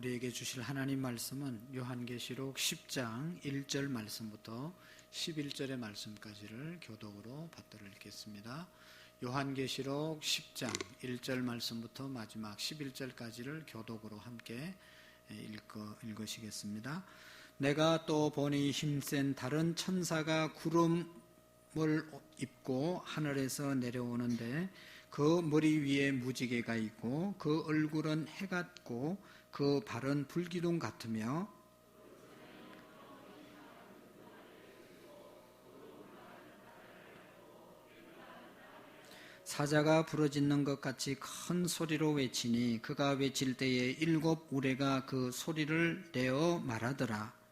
우리에게 주실 하나님 말씀은 요한계시록 10장 1절 말씀부터 11절의 말씀까지를 교독으로 받들어 읽겠습니다. 요한계시록 10장 1절 말씀부터 마지막 11절까지를 교독으로 함께 읽으시겠습니다. 내가 또 보니 힘센 다른 천사가 구름을 입고 하늘에서 내려오는데 그 머리 위에 무지개가 있고 그 얼굴은 해 같고 그 발은 불기둥 같으며 사자가 부르짖는 것 같이 큰 소리로 외치니 그가 외칠 때에 일곱 우레가 그 소리를 내어 말하더라.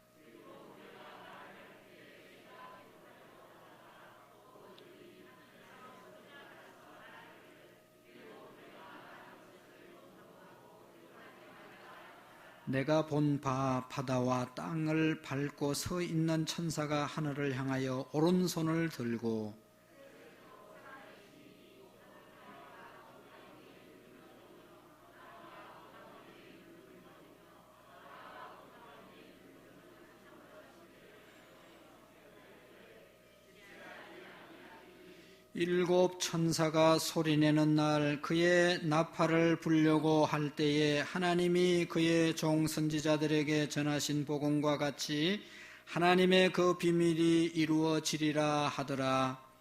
내가 본 바 바다와 땅을 밟고 서 있는 천사가 하늘을 향하여 오른손을 들고 일곱 천사가 소리내는 날 그의 나팔을 불려고 할 때에 하나님이 그의 종 선지자들에게 전하신 복음과 같이 하나님의 그 비밀이 이루어지리라 하더라.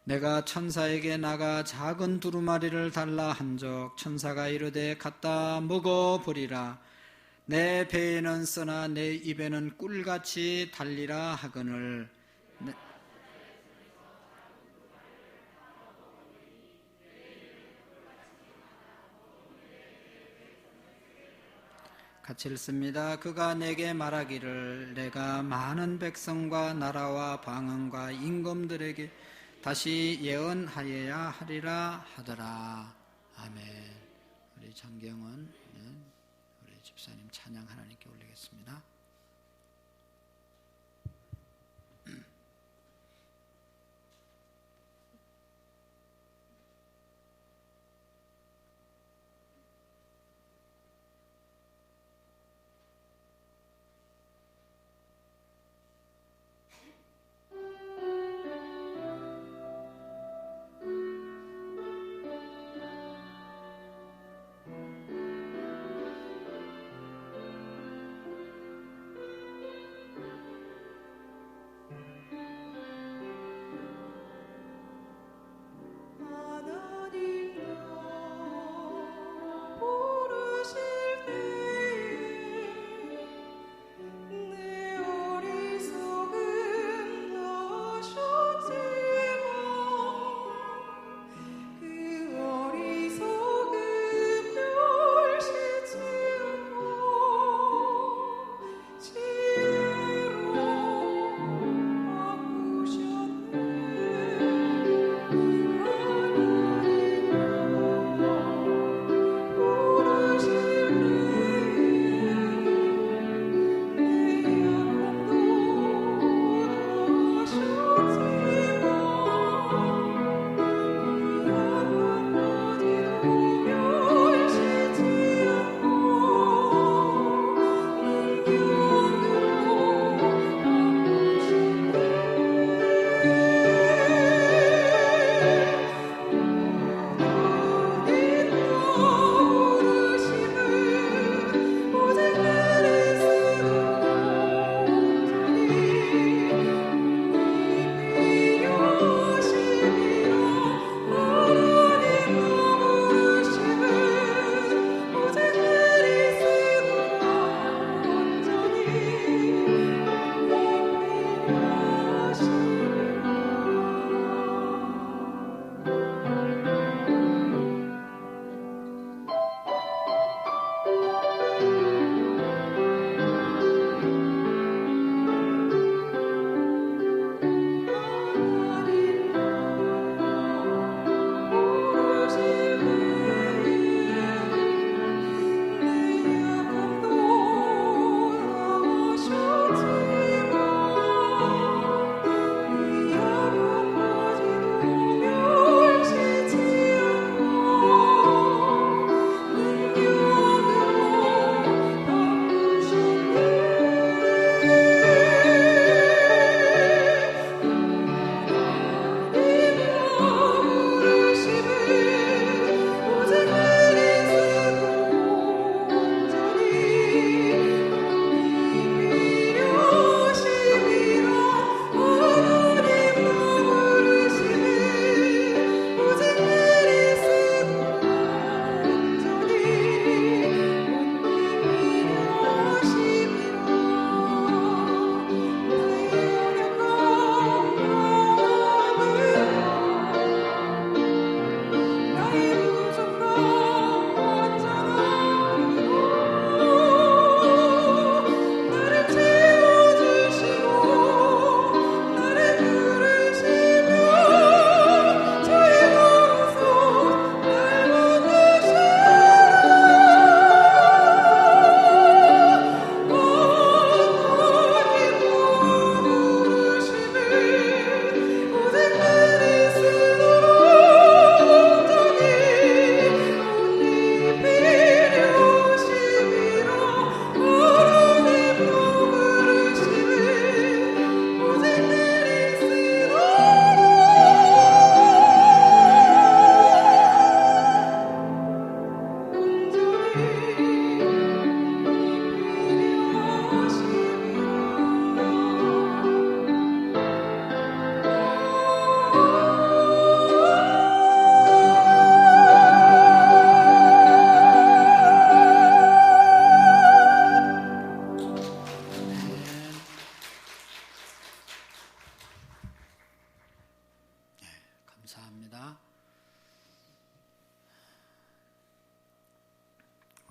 내가 천사에게 나가 작은 두루마리를 달라 한적 천사가 이르되 갖다 먹어버리라. 내 배에는 쓰나 내 입에는 꿀같이 달리라 하거늘. 같이 읽습니다. 그가 내게 말하기를 내가 많은 백성과 나라와 방언과 임금들에게 다시 예언하여야 하리라 하더라. 아멘. 우리 장경은 우리 집사님 찬양 하나님께 올리겠습니다.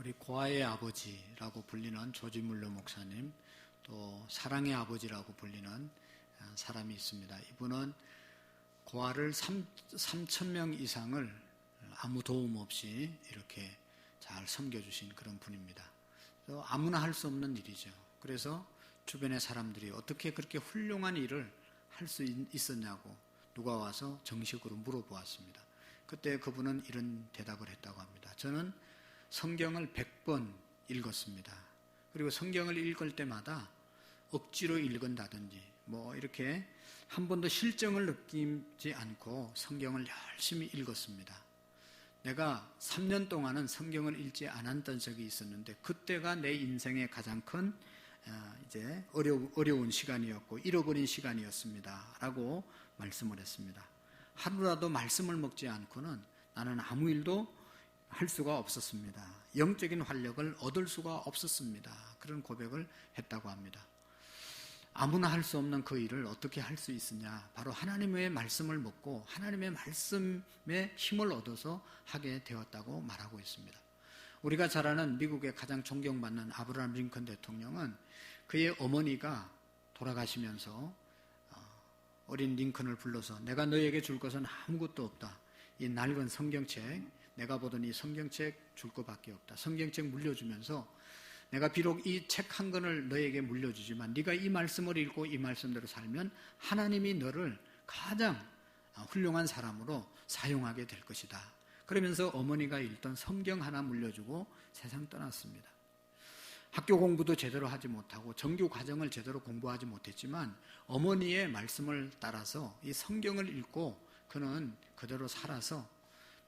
우리 고아의 아버지라고 불리는 조지 물러 목사님, 또 사랑의 아버지라고 불리는 사람이 있습니다. 이분은 고아를 3,000명 이상을 아무 도움 없이 이렇게 잘 섬겨주신 그런 분입니다. 아무나 할 수 없는 일이죠. 그래서 주변의 사람들이 어떻게 그렇게 훌륭한 일을 할 수 있었냐고 누가 와서 정식으로 물어보았습니다. 그때 그분은 이런 대답을 했다고 합니다. 저는 성경을 100번 읽었습니다. 그리고 성경을 읽을 때마다 억지로 읽은다든지 이렇게 한 번도 실정을 느끼지 않고 성경을 열심히 읽었습니다. 내가 3년 동안은 성경을 읽지 않았던 적이 있었는데 그때가 내 인생의 가장 큰 이제 어려운 시간이었고 잃어버린 시간이었습니다. 라고 말씀을 했습니다. 하루라도 말씀을 먹지 않고는 나는 아무 일도 할 수가 없었습니다. 영적인 활력을 얻을 수가 없었습니다. 그런 고백을 했다고 합니다. 아무나 할 수 없는 그 일을 어떻게 할 수 있으냐? 바로 하나님의 말씀을 먹고 하나님의 말씀에 힘을 얻어서 하게 되었다고 말하고 있습니다. 우리가 잘 아는 미국의 가장 존경받는 아브라함 링컨 대통령은 그의 어머니가 돌아가시면서 어린 링컨을 불러서 내가 너에게 줄 것은 아무것도 없다. 이 낡은 성경책, 내가 보던 이 성경책 줄 것밖에 없다. 성경책 물려주면서 내가 비록 이 책 한 권을 너에게 물려주지만 네가 이 말씀을 읽고 이 말씀대로 살면 하나님이 너를 가장 훌륭한 사람으로 사용하게 될 것이다. 그러면서 어머니가 읽던 성경 하나 물려주고 세상 떠났습니다. 학교 공부도 제대로 하지 못하고 정규 과정을 제대로 공부하지 못했지만 어머니의 말씀을 따라서 이 성경을 읽고 그는 그대로 살아서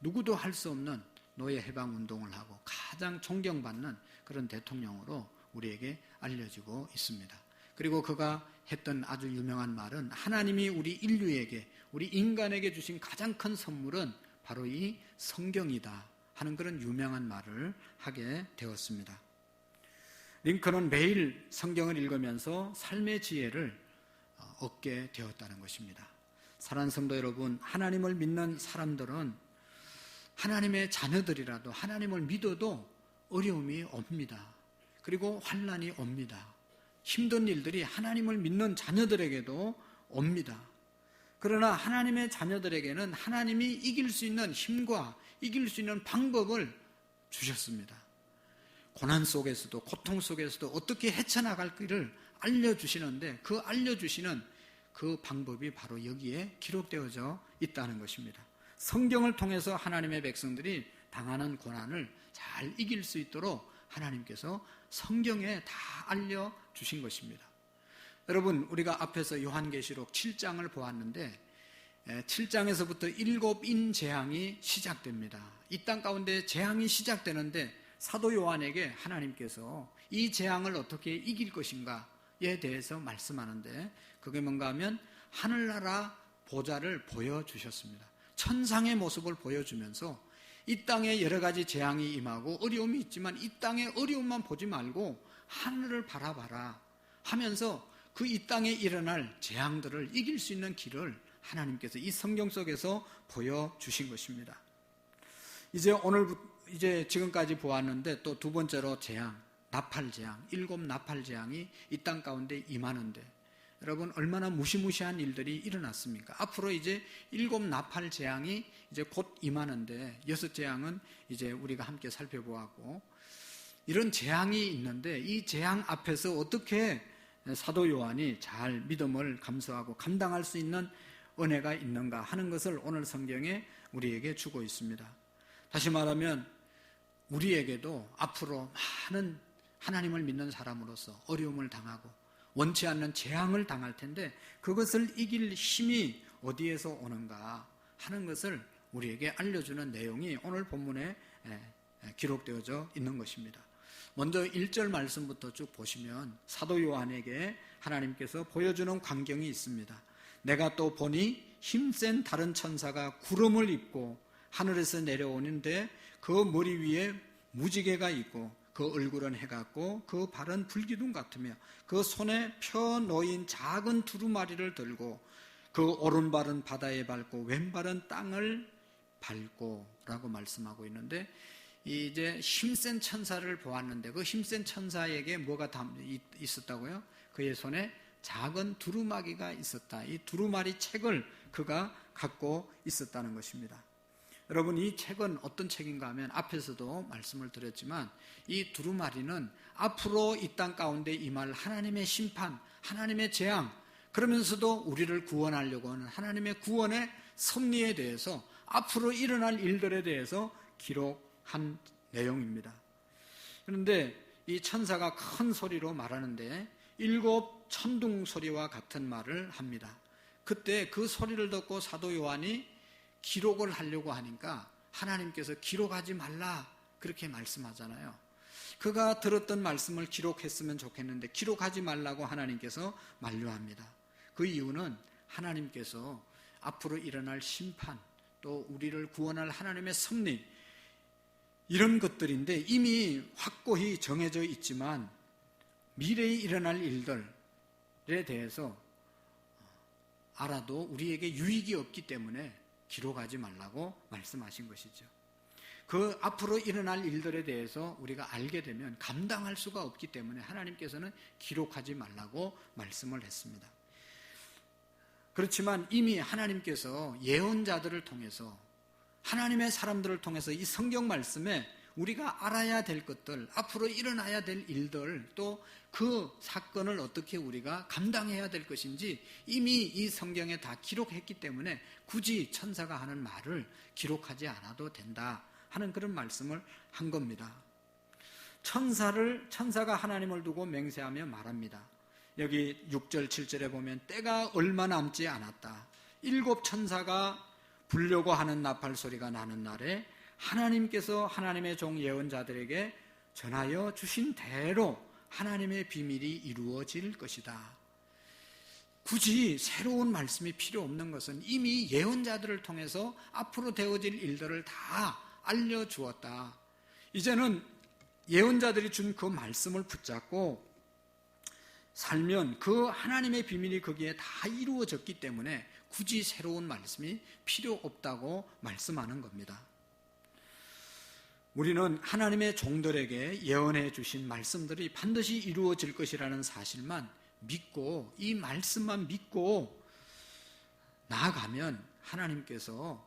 누구도 할 수 없는 노예 해방 운동을 하고 가장 존경받는 그런 대통령으로 우리에게 알려지고 있습니다. 그리고 그가 했던 아주 유명한 말은 하나님이 우리 인류에게, 우리 인간에게 주신 가장 큰 선물은 바로 이 성경이다 하는 그런 유명한 말을 하게 되었습니다. 링컨은 매일 성경을 읽으면서 삶의 지혜를 얻게 되었다는 것입니다. 사랑하는 성도 여러분, 하나님을 믿는 사람들은 하나님의 자녀들이라도 하나님을 믿어도 어려움이 옵니다. 그리고 환난이 옵니다. 힘든 일들이 하나님을 믿는 자녀들에게도 옵니다. 그러나 하나님의 자녀들에게는 하나님이 이길 수 있는 힘과 이길 수 있는 방법을 주셨습니다. 고난 속에서도 고통 속에서도 어떻게 헤쳐나갈 길을 알려주시는데 그 알려주시는 그 방법이 바로 여기에 기록되어져 있다는 것입니다. 성경을 통해서 하나님의 백성들이 당하는 고난을 잘 이길 수 있도록 하나님께서 성경에 다 알려주신 것입니다. 여러분, 우리가 앞에서 요한계시록 7장을 보았는데 7장에서부터 7인 재앙이 시작됩니다. 이 땅 가운데 재앙이 시작되는데 사도 요한에게 하나님께서 이 재앙을 어떻게 이길 것인가에 대해서 말씀하는데 그게 뭔가 하면 하늘나라 보좌를 보여주셨습니다. 천상의 모습을 보여주면서 이 땅에 여러 가지 재앙이 임하고 어려움이 있지만 이 땅의 어려움만 보지 말고 하늘을 바라봐라 하면서 그 이 땅에 일어날 재앙들을 이길 수 있는 길을 하나님께서 이 성경 속에서 보여주신 것입니다. 이제 지금까지 보았는데 또 두 번째로 재앙, 나팔재앙, 7 나팔재앙이 이 땅 가운데 임하는데 여러분 얼마나 무시무시한 일들이 일어났습니까? 앞으로 이제 7 나팔재앙이 이제 곧 임하는데 6 재앙은 이제 우리가 함께 살펴보았고 이런 재앙이 있는데 이 재앙 앞에서 어떻게 사도 요한이 잘 믿음을 감수하고 감당할 수 있는 은혜가 있는가 하는 것을 오늘 성경에 우리에게 주고 있습니다. 다시 말하면 우리에게도 앞으로 많은 하나님을 믿는 사람으로서 어려움을 당하고 원치 않는 재앙을 당할 텐데 그것을 이길 힘이 어디에서 오는가 하는 것을 우리에게 알려주는 내용이 오늘 본문에 기록되어져 있는 것입니다. 먼저 1절 말씀부터 쭉 보시면 사도 요한에게 하나님께서 보여주는 광경이 있습니다. 내가 또 보니 힘센 다른 천사가 구름을 입고 하늘에서 내려오는데 그 머리 위에 무지개가 있고 그 얼굴은 해 같고 그 발은 불기둥 같으며 그 손에 펴 놓인 작은 두루마리를 들고 그 오른발은 바다에 밟고 왼발은 땅을 밟고 라고 말씀하고 있는데 이제 힘센 천사를 보았는데 그 힘센 천사에게 뭐가 있었다고요? 그의 손에 작은 두루마기가 있었다. 이 두루마리 책을 그가 갖고 있었다는 것입니다. 여러분, 이 책은 어떤 책인가 하면 앞에서도 말씀을 드렸지만 이 두루마리는 앞으로 이 땅 가운데 임할 하나님의 심판, 하나님의 재앙, 그러면서도 우리를 구원하려고 하는 하나님의 구원의 섭리에 대해서 앞으로 일어날 일들에 대해서 기록한 내용입니다. 그런데 이 천사가 큰 소리로 말하는데 7 천둥 소리와 같은 말을 합니다. 그때 그 소리를 듣고 사도 요한이 기록을 하려고 하니까 하나님께서 기록하지 말라 그렇게 말씀하잖아요. 그가 들었던 말씀을 기록했으면 좋겠는데 기록하지 말라고 하나님께서 만류합니다. 그 이유는 하나님께서 앞으로 일어날 심판, 또 우리를 구원할 하나님의 섭리, 이런 것들인데 이미 확고히 정해져 있지만 미래에 일어날 일들에 대해서 알아도 우리에게 유익이 없기 때문에 기록하지 말라고 말씀하신 것이죠. 그 앞으로 일어날 일들에 대해서 우리가 알게 되면 감당할 수가 없기 때문에 하나님께서는 기록하지 말라고 말씀을 했습니다. 그렇지만 이미 하나님께서 예언자들을 통해서 하나님의 사람들을 통해서 이 성경 말씀에 우리가 알아야 될 것들, 앞으로 일어나야 될 일들, 또 그 사건을 어떻게 우리가 감당해야 될 것인지 이미 이 성경에 다 기록했기 때문에 굳이 천사가 하는 말을 기록하지 않아도 된다 하는 그런 말씀을 한 겁니다. 천사가 하나님을 두고 맹세하며 말합니다. 여기 6절 7절에 보면 때가 얼마 남지 않았다. 7 천사가 불려고 하는 나팔 소리가 나는 날에 하나님께서 하나님의 종 예언자들에게 전하여 주신 대로 하나님의 비밀이 이루어질 것이다. 굳이 새로운 말씀이 필요 없는 것은 이미 예언자들을 통해서 앞으로 되어질 일들을 다 알려주었다. 이제는 예언자들이 준 그 말씀을 붙잡고 살면 그 하나님의 비밀이 거기에 다 이루어졌기 때문에 굳이 새로운 말씀이 필요 없다고 말씀하는 겁니다. 우리는 하나님의 종들에게 예언해 주신 말씀들이 반드시 이루어질 것이라는 사실만 믿고 이 말씀만 믿고 나아가면 하나님께서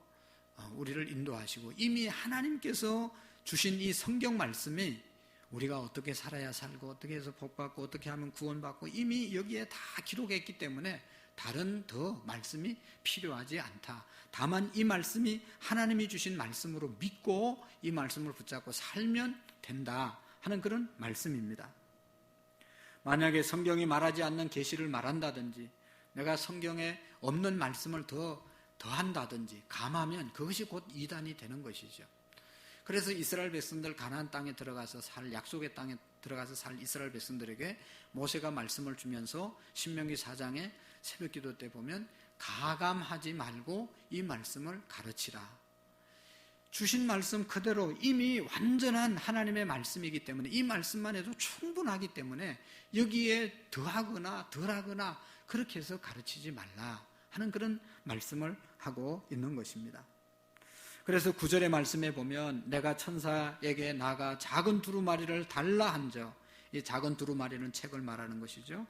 우리를 인도하시고 이미 하나님께서 주신 이 성경 말씀이 우리가 어떻게 살아야 살고 어떻게 해서 복받고 어떻게 하면 구원받고 이미 여기에 다 기록했기 때문에 다른 더 말씀이 필요하지 않다. 다만 이 말씀이 하나님이 주신 말씀으로 믿고 이 말씀을 붙잡고 살면 된다 하는 그런 말씀입니다. 만약에 성경이 말하지 않는 계시를 말한다든지 내가 성경에 없는 말씀을 더한다든지 감하면 그것이 곧 이단이 되는 것이죠. 그래서 이스라엘 백성들 가나안 땅에 들어가서 약속의 땅에 들어가서 살 이스라엘 백성들에게 모세가 말씀을 주면서 신명기 4장에 새벽기도 때 보면 가감하지 말고 이 말씀을 가르치라. 주신 말씀 그대로 이미 완전한 하나님의 말씀이기 때문에 이 말씀만 해도 충분하기 때문에 여기에 더하거나 덜하거나 그렇게 해서 가르치지 말라 하는 그런 말씀을 하고 있는 것입니다. 그래서 9절의 말씀에 보면 내가 천사에게 나가 작은 두루마리를 달라 한저, 이 작은 두루마리는 책을 말하는 것이죠.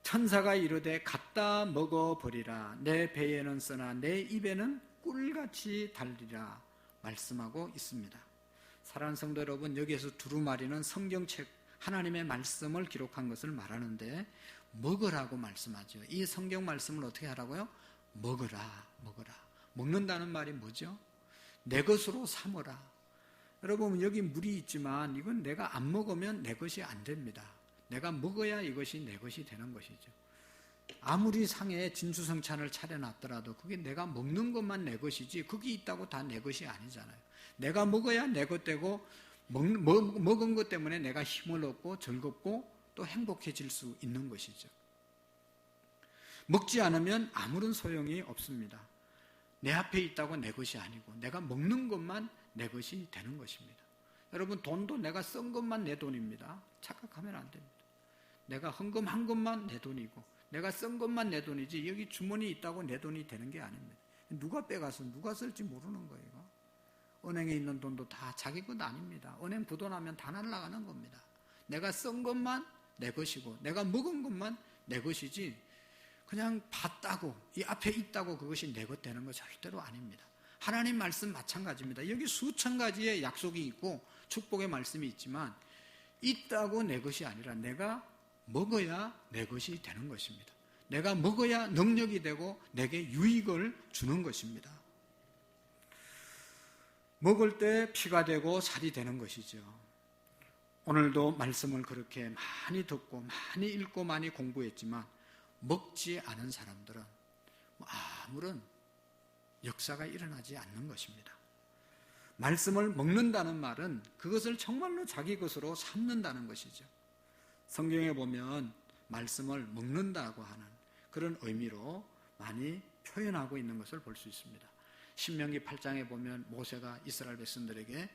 천사가 이르되 갖다 먹어버리라. 내 배에는 쓰나 내 입에는 꿀같이 달리라 말씀하고 있습니다. 사랑하는 성도 여러분, 여기에서 두루마리는 성경책 하나님의 말씀을 기록한 것을 말하는데 먹으라고 말씀하죠. 이 성경 말씀을 어떻게 하라고요? 먹어라. 먹는다는 말이 뭐죠? 내 것으로 삼어라. 여러분, 여기 물이 있지만 이건 내가 안 먹으면 내 것이 안 됩니다. 내가 먹어야 이것이 내 것이 되는 것이죠. 아무리 상에 진수성찬을 차려놨더라도 그게 내가 먹는 것만 내 것이지 그게 있다고 다 내 것이 아니잖아요. 내가 먹어야 내 것 되고 먹은 것 때문에 내가 힘을 얻고 즐겁고 또 행복해질 수 있는 것이죠. 먹지 않으면 아무런 소용이 없습니다. 내 앞에 있다고 내 것이 아니고 내가 먹는 것만 내 것이 되는 것입니다. 여러분, 돈도 내가 쓴 것만 내 돈입니다. 착각하면 안 됩니다. 내가 헌금한 것만 내 돈이고 내가 쓴 것만 내 돈이지 여기 주머니 있다고 내 돈이 되는 게 아닙니다. 누가 빼가서 누가 쓸지 모르는 거예요. 은행에 있는 돈도 다 자기 것 아닙니다. 은행 부도나면 다 날아가는 겁니다. 내가 쓴 것만 내 것이고 내가 먹은 것만 내 것이지 그냥 봤다고 이 앞에 있다고 그것이 내 것 되는 거 절대로 아닙니다. 하나님 말씀 마찬가지입니다. 여기 수천 가지의 약속이 있고 축복의 말씀이 있지만 있다고 내 것이 아니라 내가 먹어야 내 것이 되는 것입니다. 내가 먹어야 능력이 되고 내게 유익을 주는 것입니다. 먹을 때 피가 되고 살이 되는 것이죠. 오늘도 말씀을 그렇게 많이 듣고 많이 읽고 많이 공부했지만 먹지 않은 사람들은 아무런 역사가 일어나지 않는 것입니다. 말씀을 먹는다는 말은 그것을 정말로 자기 것으로 삼는다는 것이죠. 성경에 보면 말씀을 먹는다고 하는 그런 의미로 많이 표현하고 있는 것을 볼 수 있습니다. 신명기 8장에 보면 모세가 이스라엘 백성들에게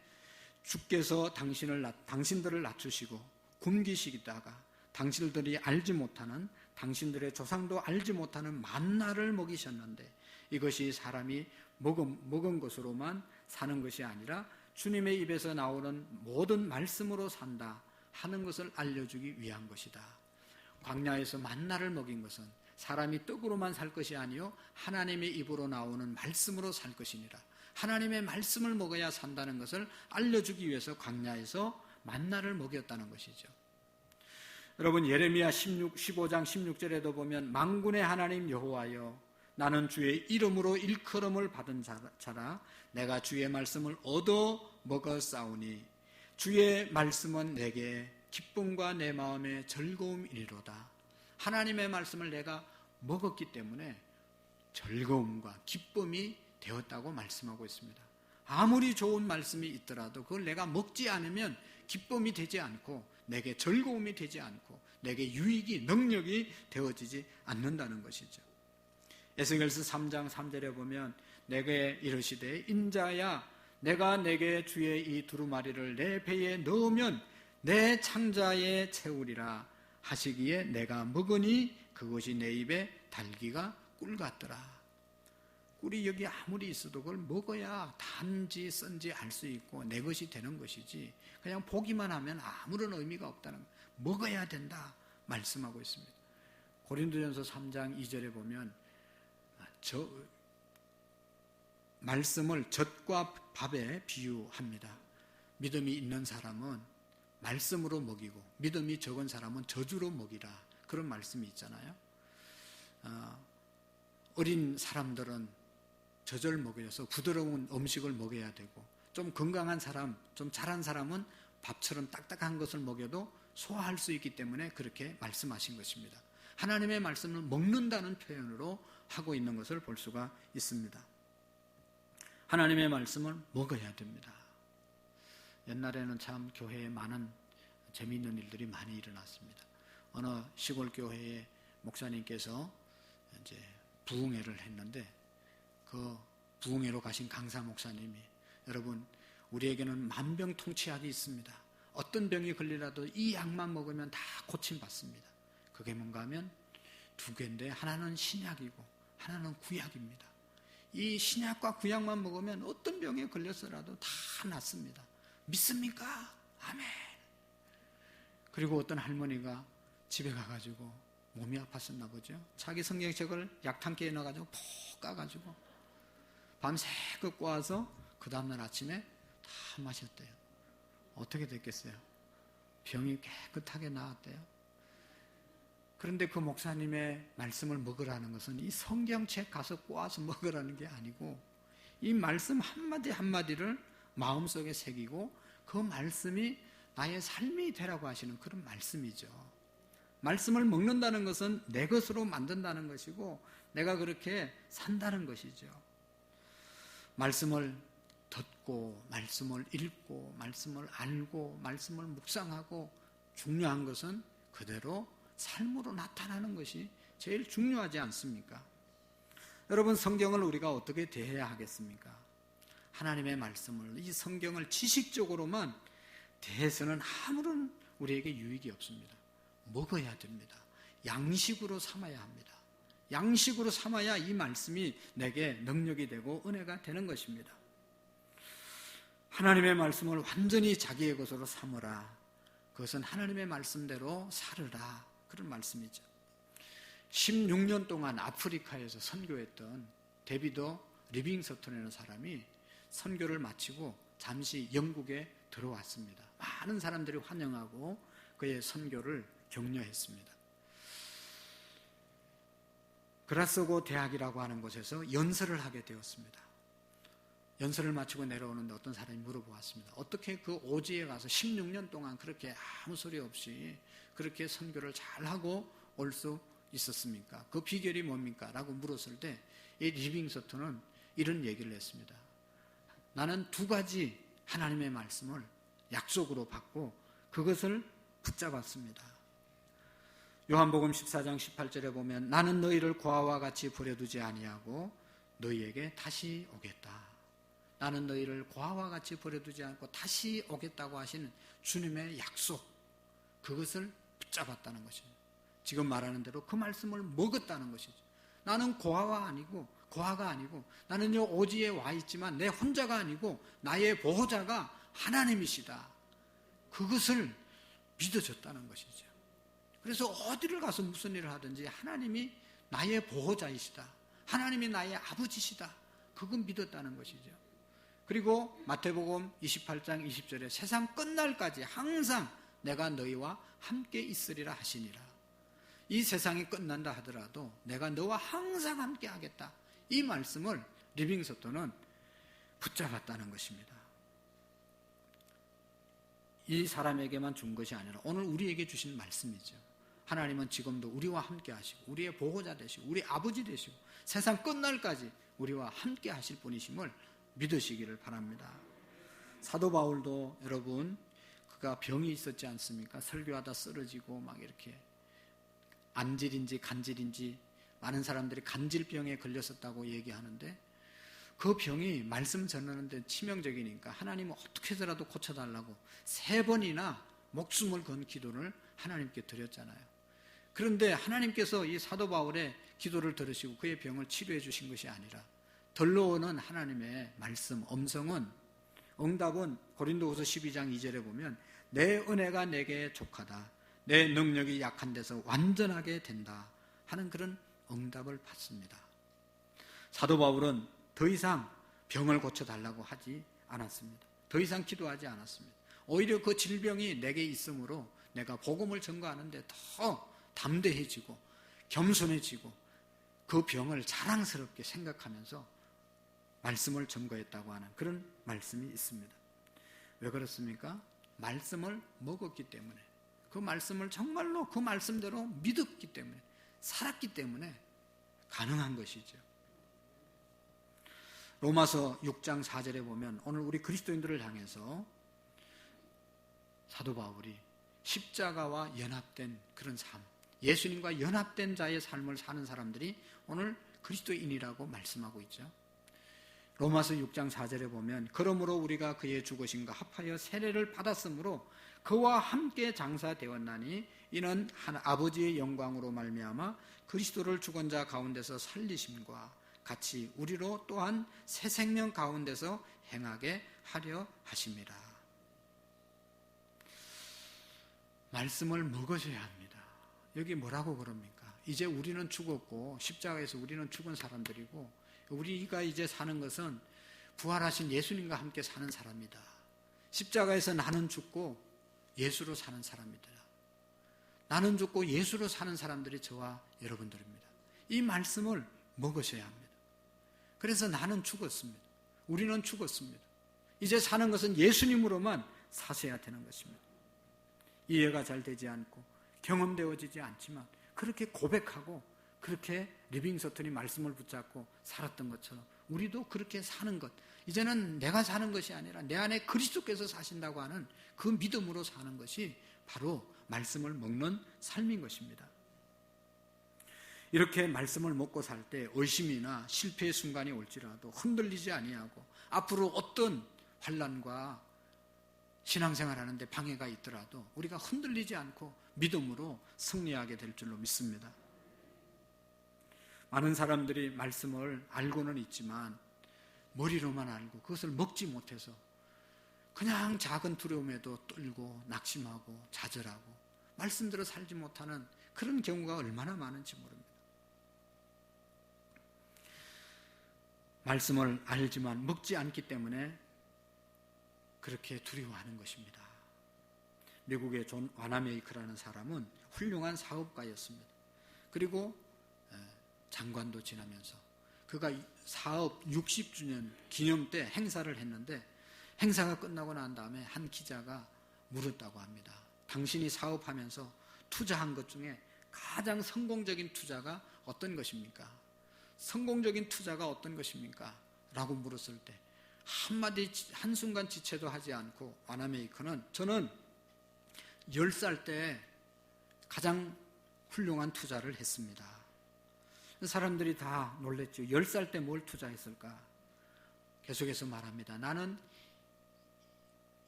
주께서 당신들을 낮추시고 굶기시다가 당신들이 알지 못하는 당신들의 조상도 알지 못하는 만나를 먹이셨는데 이것이 사람이 먹은 것으로만 사는 것이 아니라 주님의 입에서 나오는 모든 말씀으로 산다 하는 것을 알려주기 위한 것이다. 광야에서 만나를 먹인 것은 사람이 떡으로만 살 것이 아니요 하나님의 입으로 나오는 말씀으로 살 것이니라. 하나님의 말씀을 먹어야 산다는 것을 알려주기 위해서 광야에서 만나를 먹였다는 것이죠. 여러분 예레미야 15장 16절에도 보면 만군의 하나님 여호와여 나는 주의 이름으로 일컬음을 받은 자라 내가 주의 말씀을 얻어 먹었사오니 주의 말씀은 내게 기쁨과 내 마음의 즐거움이로다. 하나님의 말씀을 내가 먹었기 때문에 즐거움과 기쁨이 되었다고 말씀하고 있습니다. 아무리 좋은 말씀이 있더라도 그걸 내가 먹지 않으면 기쁨이 되지 않고 내게 즐거움이 되지 않고 내게 유익이 능력이 되어지지 않는다는 것이죠. 에스겔서 3장 3절에 보면 내게 이르시되 인자야 내가 내게 주의 이 두루마리를 내 배에 넣으면 내 창자에 채우리라 하시기에 내가 먹으니 그것이 내 입에 달기가 꿀 같더라. 꿀이 여기 아무리 있어도 그걸 먹어야 단지 쓴지 알 수 있고 내 것이 되는 것이지 그냥 보기만 하면 아무런 의미가 없다는 거. 먹어야 된다 말씀하고 있습니다. 고린도전서 3장 2절에 보면 말씀을 젖과 밥에 비유합니다. 믿음이 있는 사람은 말씀으로 먹이고 믿음이 적은 사람은 저주로 먹이라 그런 말씀이 있잖아요. 어린 사람들은 젖을 먹여서 부드러운 음식을 먹여야 되고 좀 건강한 사람, 좀 잘한 사람은 밥처럼 딱딱한 것을 먹여도 소화할 수 있기 때문에 그렇게 말씀하신 것입니다. 하나님의 말씀을 먹는다는 표현으로 하고 있는 것을 볼 수가 있습니다. 하나님의 말씀을 먹어야 됩니다. 옛날에는 참 교회에 많은 재미있는 일들이 많이 일어났습니다. 어느 시골 교회의 목사님께서 이제 부흥회를 했는데 그 부흥회로 가신 강사 목사님이 여러분 우리에게는 만병통치약이 있습니다. 어떤 병이 걸리라도 이 약만 먹으면 다 고침받습니다. 그게 뭔가 하면 두 개인데 하나는 신약이고 하나는 구약입니다. 이 신약과 구약만 먹으면 어떤 병에 걸렸어라도 다 낫습니다. 믿습니까? 아멘. 그리고 어떤 할머니가 집에 가가지고 몸이 아팠었나 보죠. 자기 성경책을 약탕기에 넣어가지고 푹 까가지고 밤새껏 꼬아서 그 다음날 아침에 다 마셨대요. 어떻게 됐겠어요? 병이 깨끗하게 나았대요. 그런데 그 목사님의 말씀을 먹으라는 것은 이 성경책 가서 꼬아서 먹으라는 게 아니고 이 말씀 한마디 한마디를 마음속에 새기고 그 말씀이 나의 삶이 되라고 하시는 그런 말씀이죠. 말씀을 먹는다는 것은 내 것으로 만든다는 것이고 내가 그렇게 산다는 것이죠. 말씀을 듣고 말씀을 읽고 말씀을 알고 말씀을 묵상하고 중요한 것은 그대로 삶으로 나타나는 것이 제일 중요하지 않습니까? 여러분 성경을 우리가 어떻게 대해야 하겠습니까? 하나님의 말씀을 이 성경을 지식적으로만 대해서는 아무런 우리에게 유익이 없습니다. 먹어야 됩니다. 양식으로 삼아야 합니다. 양식으로 삼아야 이 말씀이 내게 능력이 되고 은혜가 되는 것입니다. 하나님의 말씀을 완전히 자기의 것으로 삼으라. 그것은 하나님의 말씀대로 살으라. 그런 말씀이죠. 16년 동안 아프리카에서 선교했던 데비드 리빙스턴이라는 사람이 선교를 마치고 잠시 영국에 들어왔습니다. 많은 사람들이 환영하고 그의 선교를 격려했습니다. 그라스고 대학이라고 하는 곳에서 연설을 하게 되었습니다. 연설을 마치고 내려오는데 어떤 사람이 물어보았습니다. 어떻게 그 오지에 가서 16년 동안 그렇게 아무 소리 없이 그렇게 선교를 잘하고 올 수 있었습니까? 그 비결이 뭡니까? 라고 물었을 때 이 리빙스턴은 이런 얘기를 했습니다. 나는 2가지 하나님의 말씀을 약속으로 받고 그것을 붙잡았습니다. 요한복음 14장 18절에 보면 나는 너희를 고아와 같이 버려두지 아니하고 너희에게 다시 오겠다. 나는 너희를 고아와 같이 버려두지 않고 다시 오겠다고 하시는 주님의 약속, 그것을 붙잡았다는 것입니다. 지금 말하는 대로 그 말씀을 먹었다는 것이죠. 나는 고아가 아니고 나는 이 오지에 와 있지만 내 혼자가 아니고 나의 보호자가 하나님이시다. 그것을 믿어졌다는 것이죠. 그래서 어디를 가서 무슨 일을 하든지 하나님이 나의 보호자이시다. 하나님이 나의 아버지시다. 그건 믿었다는 것이죠. 그리고 마태복음 28장 20절에 세상 끝날까지 항상 내가 너희와 함께 있으리라 하시니라. 이 세상이 끝난다 하더라도 내가 너와 항상 함께 하겠다. 이 말씀을 리빙스턴은 붙잡았다는 것입니다. 이 사람에게만 준 것이 아니라 오늘 우리에게 주신 말씀이죠. 하나님은 지금도 우리와 함께 하시고 우리의 보호자 되시고 우리 아버지 되시고 세상 끝날까지 우리와 함께 하실 분이심을 믿으시기를 바랍니다. 사도 바울도 여러분 그가 병이 있었지 않습니까? 설교하다 쓰러지고 막 이렇게 안질인지 간질인지 많은 사람들이 간질병에 걸렸었다고 얘기하는데 그 병이 말씀 전하는데 치명적이니까 하나님은 어떻게 해서라도 고쳐달라고 3번이나 목숨을 건 기도를 하나님께 드렸잖아요. 그런데 하나님께서 이 사도 바울의 기도를 들으시고 그의 병을 치료해 주신 것이 아니라 들러오는 하나님의 말씀, 응답은 고린도후서 12장 2절에 보면 내 은혜가 내게 족하다. 내 능력이 약한 데서 완전하게 된다 하는 그런 응답을 받습니다. 사도 바울은 더 이상 병을 고쳐달라고 하지 않았습니다. 더 이상 기도하지 않았습니다. 오히려 그 질병이 내게 있으므로 내가 복음을 전가하는데 더 담대해지고 겸손해지고 그 병을 자랑스럽게 생각하면서 말씀을 전거했다고 하는 그런 말씀이 있습니다. 왜 그렇습니까? 말씀을 먹었기 때문에, 그 말씀을 정말로 그 말씀대로 믿었기 때문에, 살았기 때문에 가능한 것이죠. 로마서 6장 4절에 보면 오늘 우리 그리스도인들을 향해서 사도 바울이 십자가와 연합된 그런 삶, 예수님과 연합된 자의 삶을 사는 사람들이 오늘 그리스도인이라고 말씀하고 있죠. 로마서 6장 4절에 보면 그러므로 우리가 그의 죽으심과 합하여 세례를 받았으므로 그와 함께 장사되었나니 이는 한 아버지의 영광으로 말미암아 그리스도를 죽은 자 가운데서 살리심과 같이 우리로 또한 새 생명 가운데서 행하게 하려 하심이라. 말씀을 먹으셔야 합니다. 여기 뭐라고 그럽니까? 이제 우리는 죽었고 십자가에서 우리는 죽은 사람들이고 우리가 이제 사는 것은 부활하신 예수님과 함께 사는 사람이다. 십자가에서 나는 죽고 예수로 사는 사람이다. 나는 죽고 예수로 사는 사람들이 저와 여러분들입니다. 이 말씀을 먹으셔야 합니다. 그래서 나는 죽었습니다. 우리는 죽었습니다. 이제 사는 것은 예수님으로만 사셔야 되는 것입니다. 이해가 잘 되지 않고 경험되어지지 않지만 그렇게 고백하고 그렇게 리빙스턴이 말씀을 붙잡고 살았던 것처럼 우리도 그렇게 사는 것, 이제는 내가 사는 것이 아니라 내 안에 그리스도께서 사신다고 하는 그 믿음으로 사는 것이 바로 말씀을 먹는 삶인 것입니다. 이렇게 말씀을 먹고 살 때 의심이나 실패의 순간이 올지라도 흔들리지 아니하고 앞으로 어떤 환난과 신앙생활하는 데 방해가 있더라도 우리가 흔들리지 않고 믿음으로 승리하게 될 줄로 믿습니다. 많은 사람들이 말씀을 알고는 있지만 머리로만 알고 그것을 먹지 못해서 그냥 작은 두려움에도 떨고 낙심하고 좌절하고 말씀대로 살지 못하는 그런 경우가 얼마나 많은지 모릅니다. 말씀을 알지만 먹지 않기 때문에 그렇게 두려워하는 것입니다. 미국의 존 와나메이크라는 사람은 훌륭한 사업가였습니다. 그리고 장관도 지나면서 그가 사업 60주년 기념 때 행사를 했는데 행사가 끝나고 난 다음에 한 기자가 물었다고 합니다. 당신이 사업하면서 투자한 것 중에 가장 성공적인 투자가 어떤 것입니까? 성공적인 투자가 어떤 것입니까? 라고 물었을 때 한마디 한순간 지체도 하지 않고 와나메이커는 저는 10살 때 가장 훌륭한 투자를 했습니다. 사람들이 다 놀랬죠. 10살 때 뭘 투자했을까? 계속해서 말합니다. 나는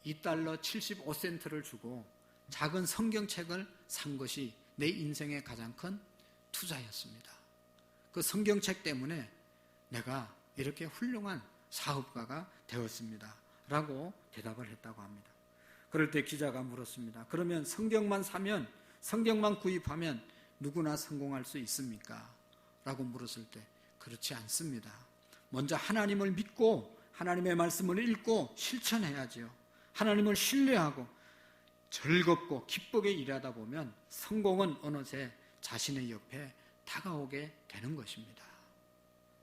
$2 75센트를 주고 작은 성경책을 산 것이 내 인생의 가장 큰 투자였습니다. 그 성경책 때문에 내가 이렇게 훌륭한 사업가가 되었습니다. 라고 대답을 했다고 합니다. 그럴 때 기자가 물었습니다. 그러면 성경만 사면, 성경만 구입하면 누구나 성공할 수 있습니까? 라고 물었을 때 그렇지 않습니다. 먼저 하나님을 믿고 하나님의 말씀을 읽고 실천해야지요. 하나님을 신뢰하고 즐겁고 기쁘게 일하다 보면 성공은 어느새 자신의 옆에 다가오게 되는 것입니다.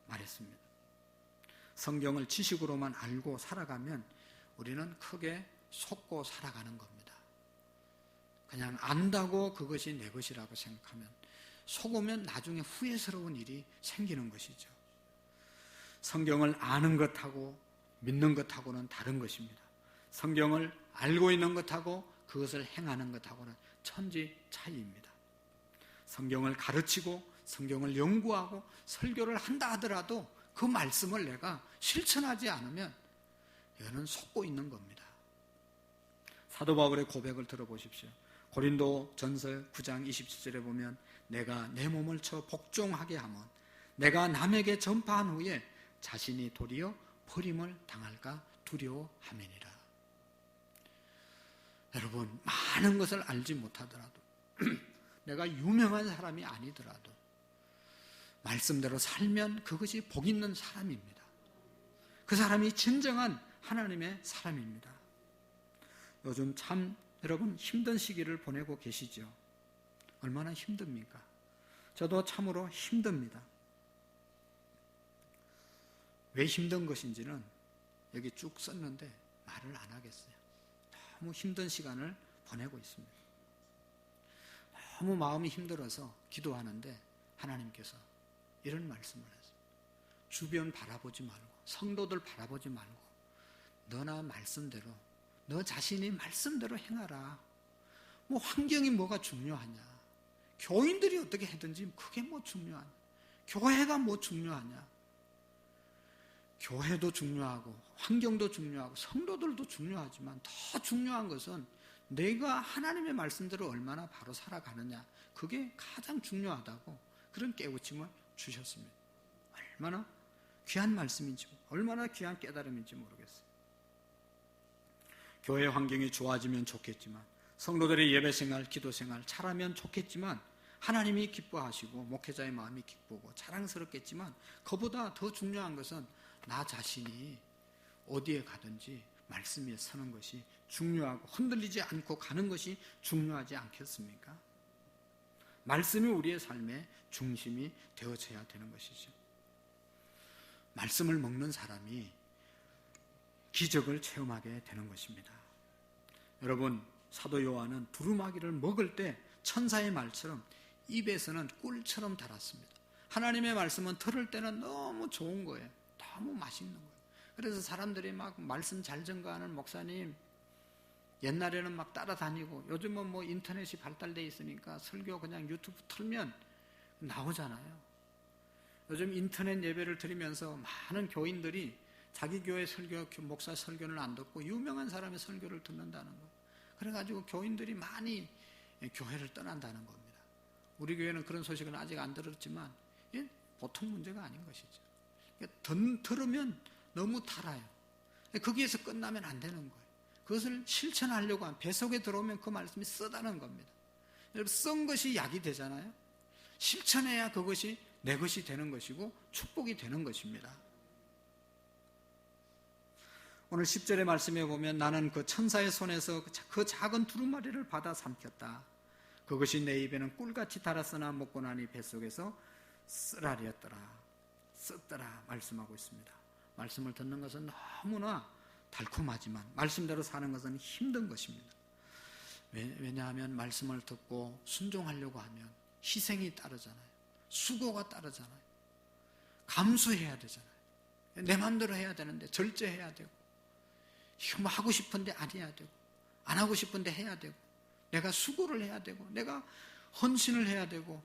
말했습니다. 성경을 지식으로만 알고 살아가면 우리는 크게 속고 살아가는 겁니다. 그냥 안다고 그것이 내 것이라고 생각하면 속으면 나중에 후회스러운 일이 생기는 것이죠. 성경을 아는 것하고 믿는 것하고는 다른 것입니다. 성경을 알고 있는 것하고 그것을 행하는 것하고는 천지 차이입니다. 성경을 가르치고 성경을 연구하고 설교를 한다 하더라도 그 말씀을 내가 실천하지 않으면 이거는 속고 있는 겁니다. 사도 바울의 고백을 들어보십시오. 고린도 전서 9장 27절에 보면 내가 내 몸을 쳐 복종하게 하면 내가 남에게 전파한 후에 자신이 도리어 버림을 당할까 두려워함이니라. 여러분, 많은 것을 알지 못하더라도 내가 유명한 사람이 아니더라도 말씀대로 살면 그것이 복 있는 사람입니다. 그 사람이 진정한 하나님의 사람입니다. 요즘 참 여러분 힘든 시기를 보내고 계시죠? 얼마나 힘듭니까? 저도 참으로 힘듭니다. 왜 힘든 것인지는 여기 쭉 썼는데 말을 안 하겠어요. 너무 힘든 시간을 보내고 있습니다. 너무 마음이 힘들어서 기도하는데 하나님께서 이런 말씀을 했어요. 주변 바라보지 말고 성도들 바라보지 말고 너나 말씀대로 너 자신이 말씀대로 행하라. 뭐 환경이 뭐가 중요하냐. 교인들이 어떻게 하든지 그게 뭐 중요하냐. 교회가 뭐 중요하냐. 교회도 중요하고 환경도 중요하고 성도들도 중요하지만 더 중요한 것은 내가 하나님의 말씀대로 얼마나 바로 살아가느냐. 그게 가장 중요하다고 그런 깨우침을 주셨습니다. 얼마나 귀한 말씀인지 얼마나 귀한 깨달음인지 모르겠어요. 교회 환경이 좋아지면 좋겠지만 성도들의 예배생활, 기도생활 잘하면 좋겠지만 하나님이 기뻐하시고 목회자의 마음이 기쁘고 자랑스럽겠지만 그보다 더 중요한 것은 나 자신이 어디에 가든지 말씀 위에 서는 것이 중요하고 흔들리지 않고 가는 것이 중요하지 않겠습니까? 말씀이 우리의 삶의 중심이 되어져야 되는 것이죠. 말씀을 먹는 사람이 기적을 체험하게 되는 것입니다. 여러분, 사도 요한은 두루마기를 먹을 때 천사의 말처럼 입에서는 꿀처럼 달았습니다. 하나님의 말씀은 들을 때는 너무 좋은 거예요. 너무 맛있는 거예요. 그래서 사람들이 막 말씀 잘 전가하는 목사님, 옛날에는 막 따라다니고 요즘은 뭐 인터넷이 발달되어 있으니까 설교 그냥 유튜브 틀면 나오잖아요. 요즘 인터넷 예배를 드리면서 많은 교인들이 자기 교회 설교, 목사 설교를 안 듣고 유명한 사람의 설교를 듣는다는 거. 그래가지고 교인들이 많이 교회를 떠난다는 겁니다. 우리 교회는 그런 소식은 아직 안 들었지만 보통 문제가 아닌 것이죠. 들으면 너무 달아요. 거기에서 끝나면 안 되는 거예요. 그것을 실천하려고 하면 뱃속에 들어오면 그 말씀이 쓰다는 겁니다. 여러분, 쓴 것이 약이 되잖아요. 실천해야 그것이 내 것이 되는 것이고 축복이 되는 것입니다. 오늘 10절의 말씀에 보면 나는 그 천사의 손에서 그 작은 두루마리를 받아 삼켰다. 그것이 내 입에는 꿀같이 달았으나 먹고 나니 뱃속에서 쓰라렸더라. 썼더라 말씀하고 있습니다. 말씀을 듣는 것은 너무나 달콤하지만 말씀대로 사는 것은 힘든 것입니다. 왜냐하면 말씀을 듣고 순종하려고 하면 희생이 따르잖아요. 수고가 따르잖아요. 감수해야 되잖아요. 내 마음대로 해야 되는데 절제해야 되고, 이거 뭐 하고 싶은데 안 해야 되고, 안 하고 싶은데 해야 되고, 내가 수고를 해야 되고, 내가 헌신을 해야 되고,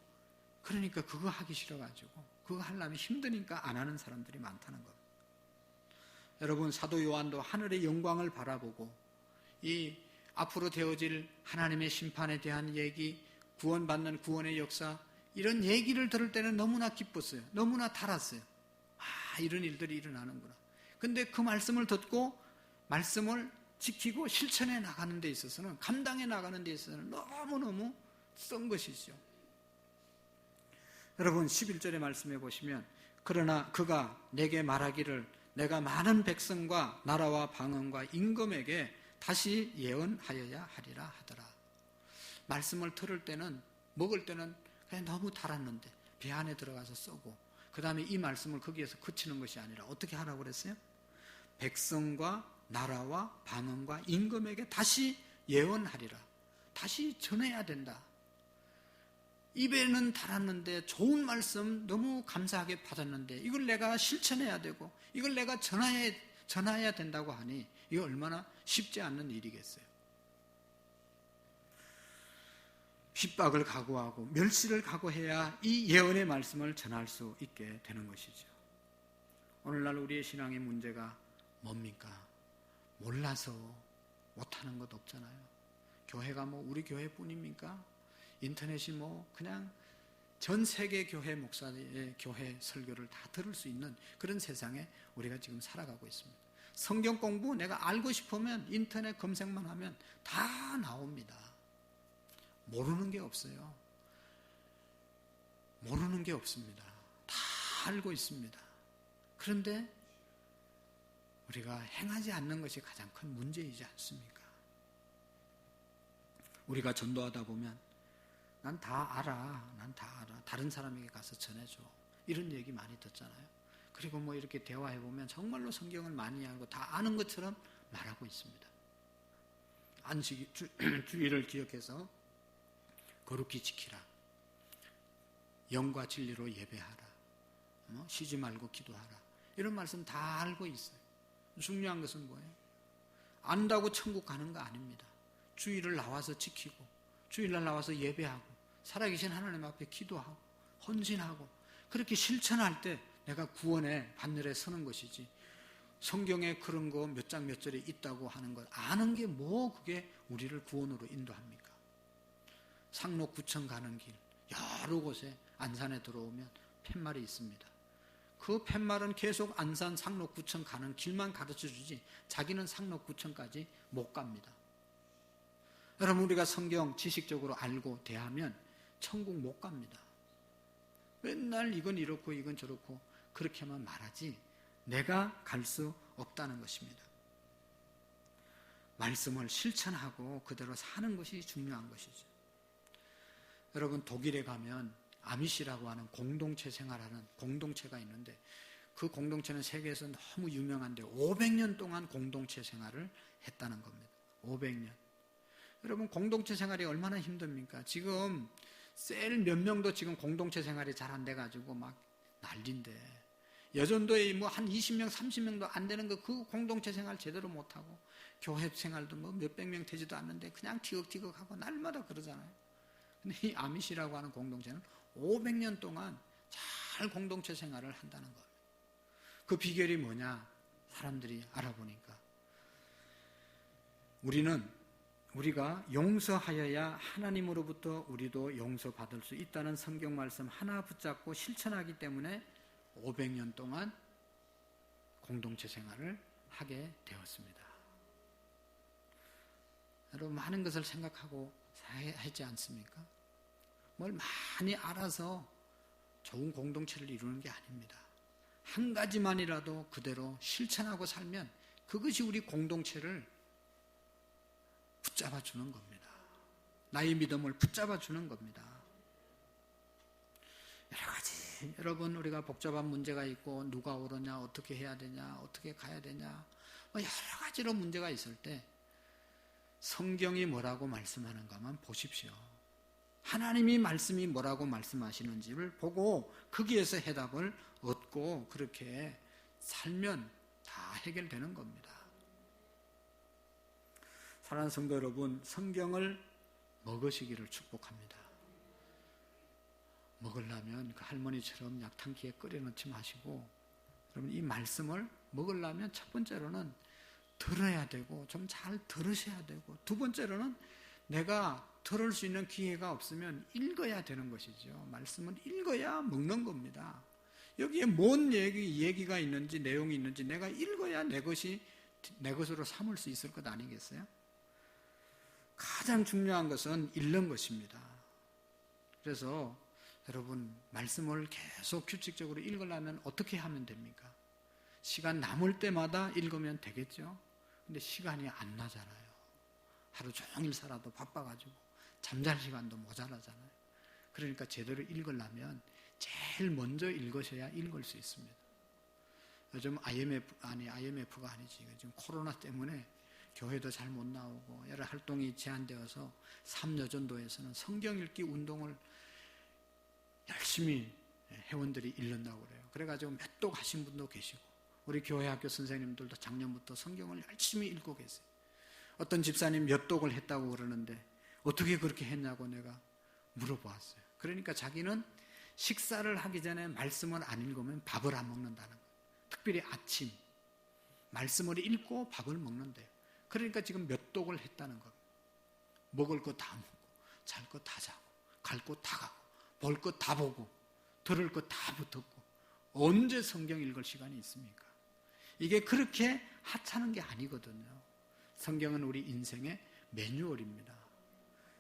그러니까 그거 하기 싫어가지고 그거 하려면 힘드니까 안 하는 사람들이 많다는 겁니다. 여러분, 사도 요한도 하늘의 영광을 바라보고 이 앞으로 되어질 하나님의 심판에 대한 얘기, 구원받는 구원의 역사, 이런 얘기를 들을 때는 너무나 기뻤어요. 너무나 달았어요. 이런 일들이 일어나는구나. 근데 그 말씀을 듣고 말씀을 지키고 실천해 나가는 데 있어서는, 감당해 나가는 데 있어서는 너무너무 쓴 것이죠. 여러분, 11절의 말씀해 보시면, 그러나 그가 내게 말하기를 내가 많은 백성과 나라와 방언과 임금에게 다시 예언하여야 하리라 하더라. 말씀을 들을 때는, 먹을 때는 그냥 너무 달았는데 배 안에 들어가서 쏘고, 그 다음에 이 말씀을 거기에서 그치는 것이 아니라 어떻게 하라고 그랬어요? 백성과 나라와 방언과 임금에게 다시 예언하리라. 다시 전해야 된다. 입에는 달았는데 좋은 말씀 너무 감사하게 받았는데 이걸 내가 실천해야 되고 이걸 내가 전해야 된다고 하니 이거 얼마나 쉽지 않는 일이겠어요. 핍박을 각오하고 멸시를 각오해야 이 예언의 말씀을 전할 수 있게 되는 것이죠. 오늘날 우리의 신앙의 문제가 뭡니까? 몰라서 못하는 것 없잖아요. 교회가 뭐 우리 교회뿐입니까? 인터넷이 뭐 그냥 전 세계 교회 목사의 교회 설교를 다 들을 수 있는 그런 세상에 우리가 지금 살아가고 있습니다. 성경 공부 내가 알고 싶으면 인터넷 검색만 하면 다 나옵니다. 모르는 게 없어요. 모르는 게 없습니다. 다 알고 있습니다. 그런데 우리가 행하지 않는 것이 가장 큰 문제이지 않습니까? 우리가 전도하다 보면 난 다 알아. 난 다 알아. 다른 사람에게 가서 전해줘. 이런 얘기 많이 듣잖아요. 그리고 뭐 이렇게 대화해보면 정말로 성경을 많이 알고 다 아는 것처럼 말하고 있습니다. 안식 주일을 기억해서 거룩히 지키라. 영과 진리로 예배하라. 쉬지 말고 기도하라. 이런 말씀 다 알고 있어요. 중요한 것은 뭐예요? 안다고 천국 가는 거 아닙니다. 주일을 나와서 지키고 주일날 나와서 예배하고 살아계신 하나님 앞에 기도하고 헌신하고 그렇게 실천할 때 내가 구원의 반열에 서는 것이지, 성경에 그런 거 몇 장 몇 절에 있다고 하는 것 아는 게 뭐 그게 우리를 구원으로 인도합니까? 상록구청 가는 길 여러 곳에 안산에 들어오면 팻말이 있습니다. 그 팻말은 계속 안산 상록구청 가는 길만 가르쳐주지 자기는 상록구청까지 못 갑니다. 여러분, 우리가 성경 지식적으로 알고 대하면 천국 못 갑니다. 맨날 이건 이렇고 이건 저렇고 그렇게만 말하지 내가 갈 수 없다는 것입니다. 말씀을 실천하고 그대로 사는 것이 중요한 것이죠. 여러분, 독일에 가면 아미시라고 하는 공동체 생활하는 공동체가 있는데 그 공동체는 세계에서 너무 유명한데 500년 동안 공동체 생활을 했다는 겁니다. 500년. 여러분, 공동체 생활이 얼마나 힘듭니까? 지금 셀 몇 명도 지금 공동체 생활이 잘 안 돼가지고 막 난린데, 여전도에 뭐 한 20명, 30명도 안 되는 거 그 공동체 생활 제대로 못하고 교회 생활도 뭐 몇백 명 되지도 않는데 그냥 티격태격하고 날마다 그러잖아요. 근데 이 아미시라고 하는 공동체는 500년 동안 잘 공동체 생활을 한다는 거예요. 그 비결이 뭐냐? 사람들이 알아보니까 우리가 용서하여야 하나님으로부터 우리도 용서받을 수 있다는 성경 말씀 하나 붙잡고 실천하기 때문에 500년 동안 공동체 생활을 하게 되었습니다. 여러분 많은 것을 생각하고 하지 않습니까? 뭘 많이 알아서 좋은 공동체를 이루는 게 아닙니다. 한 가지만이라도 그대로 실천하고 살면 그것이 우리 공동체를 붙잡아 주는 겁니다. 나의 믿음을 붙잡아 주는 겁니다. 여러 가지 여러분 우리가 복잡한 문제가 있고 누가 오르냐 어떻게 해야 되냐 어떻게 가야 되냐 여러 가지로 문제가 있을 때 성경이 뭐라고 말씀하는가만 보십시오. 하나님이 말씀이 뭐라고 말씀하시는지를 보고 거기에서 해답을 얻고 그렇게 살면 다 해결되는 겁니다. 사랑하는 성도 여러분, 성경을 먹으시기를 축복합니다. 먹으려면 그 할머니처럼 약탕기에 끓여넣지 마시고 여러분 이 말씀을 먹으려면 첫 번째로는 들어야 되고 좀 잘 들으셔야 되고 두 번째로는 내가 들을 수 있는 기회가 없으면 읽어야 되는 것이죠. 말씀은 읽어야 먹는 겁니다. 여기에 뭔 얘기가 있는지 내용이 있는지 내가 읽어야 내 것으로 삼을 수 있을 것 아니겠어요? 가장 중요한 것은 읽는 것입니다. 그래서 여러분 말씀을 계속 규칙적으로 읽으려면 어떻게 하면 됩니까? 시간 남을 때마다 읽으면 되겠죠? 근데 시간이 안 나잖아요. 하루 종일 살아도 바빠가지고 잠잘 시간도 모자라잖아요. 그러니까 제대로 읽으려면 제일 먼저 읽으셔야 읽을 수 있습니다. 요즘 IMF가 아니지. 지금 코로나 때문에 교회도 잘 못 나오고 여러 활동이 제한되어서 삼여전도에서는 성경 읽기 운동을 열심히 회원들이 읽는다고 그래요. 그래가지고 몇 독 하신 분도 계시고 우리 교회 학교 선생님들도 작년부터 성경을 열심히 읽고 계세요. 어떤 집사님 몇 독을 했다고 그러는데 어떻게 그렇게 했냐고 내가 물어보았어요. 그러니까 자기는 식사를 하기 전에 말씀을 안 읽으면 밥을 안 먹는다는 거예요. 특별히 아침 말씀을 읽고 밥을 먹는데요. 그러니까 지금 몇 독을 했다는 겁니다. 먹을 거 다 먹고 잘 거 다 자고 갈 곳 다 가고 볼 것 다 보고 들을 것 다 붙었고 언제 성경 읽을 시간이 있습니까? 이게 그렇게 하찮은 게 아니거든요. 성경은 우리 인생의 매뉴얼입니다.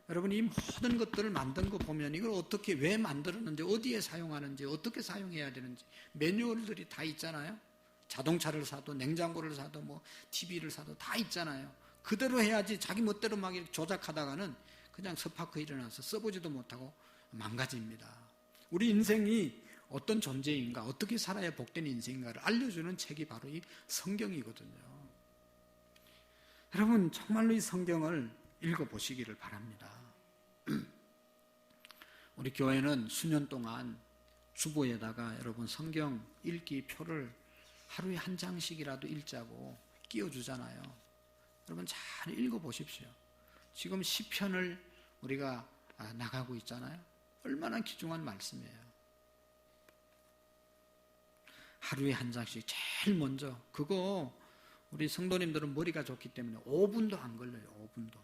여러분 이 모든 것들을 만든 거 보면 이걸 어떻게 왜 만들었는지 어디에 사용하는지 어떻게 사용해야 되는지 매뉴얼들이 다 있잖아요. 자동차를 사도 냉장고를 사도 뭐 TV를 사도 다 있잖아요. 그대로 해야지 자기 멋대로 막 조작하다가는 그냥 섭하고 일어나서 써보지도 못하고 망가집니다. 우리 인생이 어떤 존재인가 어떻게 살아야 복된 인생인가를 알려주는 책이 바로 이 성경이거든요. 여러분 정말로 이 성경을 읽어보시기를 바랍니다. 우리 교회는 수년 동안 주보에다가 여러분 성경 읽기 표를 하루에 한 장씩이라도 읽자고 끼워주잖아요. 여러분 잘 읽어보십시오. 지금 시편을 우리가 나가고 있잖아요. 얼마나 귀중한 말씀이에요. 하루에 한 장씩 제일 먼저 그거 우리 성도님들은 머리가 좋기 때문에 5분도 안 걸려요. 5분도.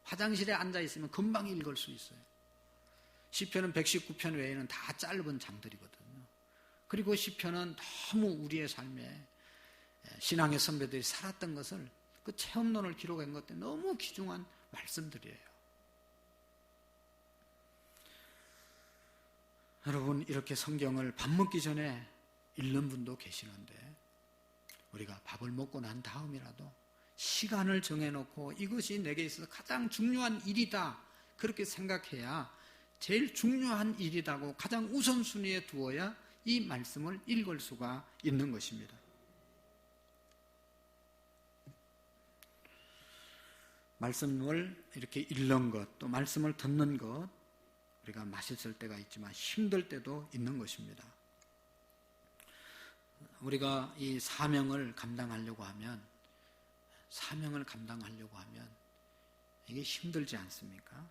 화장실에 앉아있으면 금방 읽을 수 있어요. 시편은 119편 외에는 다 짧은 장들이거든요. 그리고 시편은 너무 우리의 삶에 신앙의 선배들이 살았던 것을 그 체험론을 기록한 것 때문에 너무 귀중한 말씀들이에요. 여러분 이렇게 성경을 밥 먹기 전에 읽는 분도 계시는데 우리가 밥을 먹고 난 다음이라도 시간을 정해놓고 이것이 내게 있어서 가장 중요한 일이다 그렇게 생각해야 제일 중요한 일이라고 가장 우선순위에 두어야 이 말씀을 읽을 수가 있는 것입니다. 말씀을 이렇게 읽는 것, 또 말씀을 듣는 것 우리가 맛있을 때가 있지만 힘들 때도 있는 것입니다. 우리가 이 사명을 감당하려고 하면 이게 힘들지 않습니까?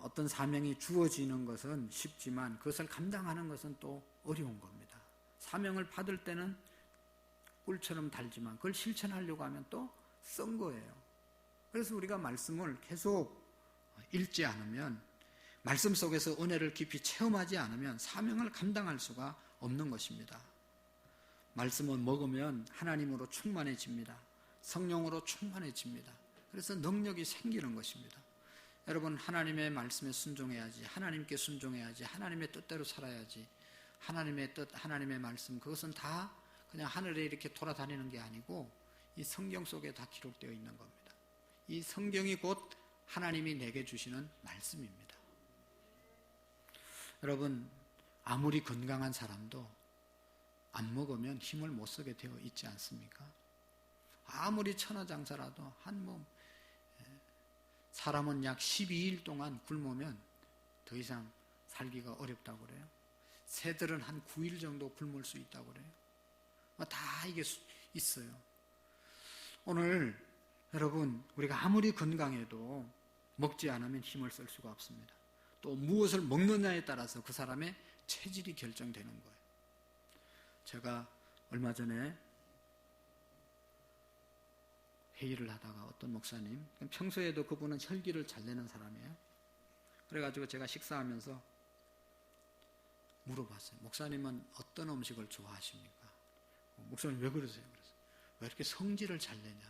어떤 사명이 주어지는 것은 쉽지만 그것을 감당하는 것은 또 어려운 겁니다. 사명을 받을 때는 꿀처럼 달지만 그걸 실천하려고 하면 또 쓴 거예요. 그래서 우리가 말씀을 계속 읽지 않으면 말씀 속에서 은혜를 깊이 체험하지 않으면 사명을 감당할 수가 없는 것입니다. 말씀을 먹으면 하나님으로 충만해집니다. 성령으로 충만해집니다. 그래서 능력이 생기는 것입니다. 여러분, 하나님의 말씀에 순종해야지, 하나님께 순종해야지, 하나님의 뜻대로 살아야지. 하나님의 뜻, 하나님의 말씀, 그것은 다 그냥 하늘에 이렇게 돌아다니는 게 아니고 이 성경 속에 다 기록되어 있는 겁니다. 이 성경이 곧 하나님이 내게 주시는 말씀입니다. 여러분, 아무리 건강한 사람도 안 먹으면 힘을 못 쓰게 되어 있지 않습니까? 아무리 천하장사라도 사람은 약 12일 동안 굶으면 더 이상 살기가 어렵다고 그래요. 새들은 한 9일 정도 굶을 수 있다고 그래요. 다 이게 있어요. 오늘 여러분, 우리가 아무리 건강해도 먹지 않으면 힘을 쓸 수가 없습니다. 또 무엇을 먹느냐에 따라서 그 사람의 체질이 결정되는 거예요. 제가 얼마 전에 회의를 하다가 어떤 목사님, 평소에도 그분은 혈기를 잘 내는 사람이에요. 그래가지고 제가 식사하면서 물어봤어요. 목사님은 어떤 음식을 좋아하십니까? 목사님 왜 그러세요? 그래서 왜 이렇게 성질을 잘 내냐?